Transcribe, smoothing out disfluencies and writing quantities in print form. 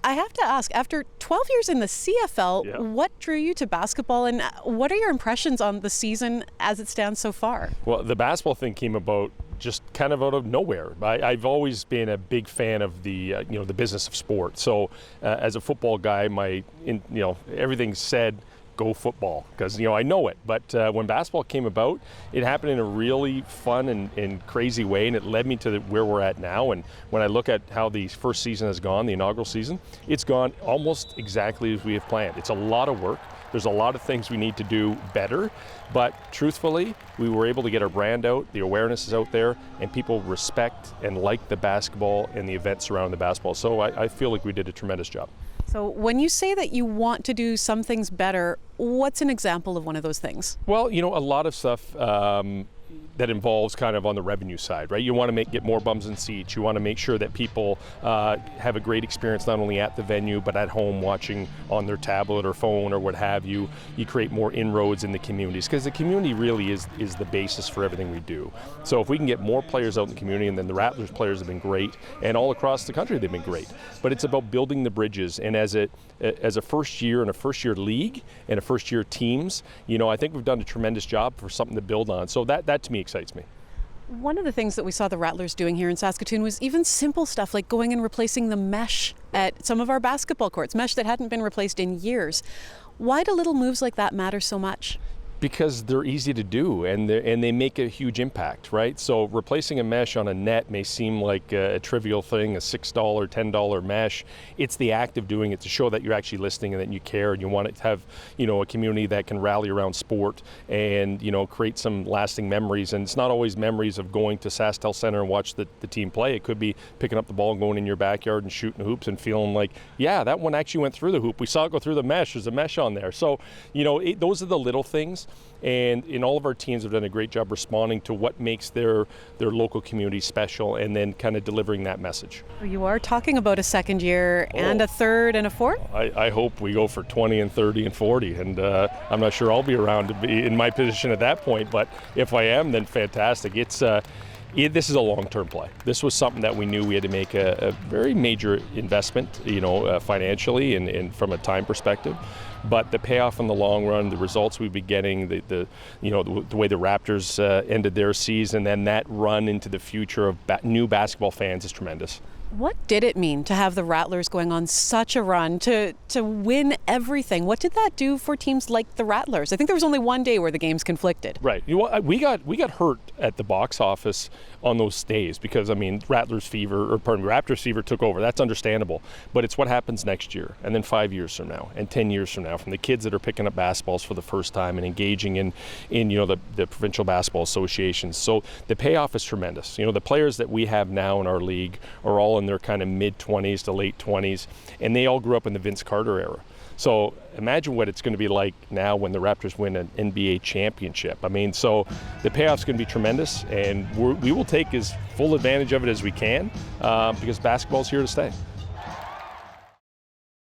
I have to ask, after 12 years in the CFL, what drew you to basketball, and what are your impressions on the season as it stands so far? Well, the basketball thing came about just kind of out of nowhere. I've always been a big fan of the the business of sport. So as a football guy, everything said go football, because I know it. But when basketball came about, it happened in a really fun and crazy way, and it led me to where we're at now. And when I look at how the first season has gone, the inaugural season, it's gone almost exactly as we have planned. It's a lot of work. There's a lot of things we need to do better, but truthfully, we were able to get our brand out, the awareness is out there, and people respect and like the basketball and the events surrounding the basketball. So I feel like we did a tremendous job. So when you say that you want to do some things better, what's an example of one of those things? Well, a lot of stuff that involves kind of on the revenue side, right? You want to get more bums in seats. You want to make sure that people have a great experience not only at the venue but at home watching on their tablet or phone or what have you. You create more inroads in the communities, because the community really is the basis for everything we do. So if we can get more players out in the community, and then the Rattlers players have been great, and all across the country they've been great. But it's about building the bridges, and as a first year and a first year league and a first year teams, I think we've done a tremendous job for something to build on. So that to me excites me. One of the things that we saw the Rattlers doing here in Saskatoon was even simple stuff like going and replacing the mesh at some of our basketball courts, mesh that hadn't been replaced in years. Why do little moves like that matter so much? Because they're easy to do, and they make a huge impact, right? So replacing a mesh on a net may seem like a trivial thing, a $6, $10 mesh. It's the act of doing it to show that you're actually listening and that you care, and you want it to have, a community that can rally around sport and, create some lasting memories. And it's not always memories of going to SaskTel Center and watch the team play. It could be picking up the ball and going in your backyard and shooting hoops and feeling like, yeah, that one actually went through the hoop. We saw it go through the mesh. There's a mesh on there. So, those are the little things. And in all of our teams have done a great job responding to what makes their local community special, and then kind of delivering that message. You are talking about a second year and a third and a fourth? I hope we go for 20 and 30 and 40, and I'm not sure I'll be around to be in my position at that point, but if I am, then fantastic. This is a long-term play. This was something that we knew we had to make a very major investment, financially and from a time perspective. But the payoff in the long run, the results we'd be getting, the way the Raptors ended their season, and that run into the future of new basketball fans is tremendous. What did it mean to have the Rattlers going on such a run, to win everything? What did that do for teams like the Rattlers? I think there was only one day where the games conflicted. Right. We got hurt at the box office on those days because, Raptors fever took over. That's understandable. But it's what happens next year, and then 5 years from now, and 10 years from now, from the kids that are picking up basketballs for the first time and engaging in the provincial basketball associations. So the payoff is tremendous. The players that we have now in our league are all in their kind of mid-20s to late 20s, and they all grew up in the Vince Carter era. So imagine what it's going to be like now when the Raptors win an NBA championship. So the payoff's going to be tremendous, and we will take as full advantage of it as we can because basketball's here to stay.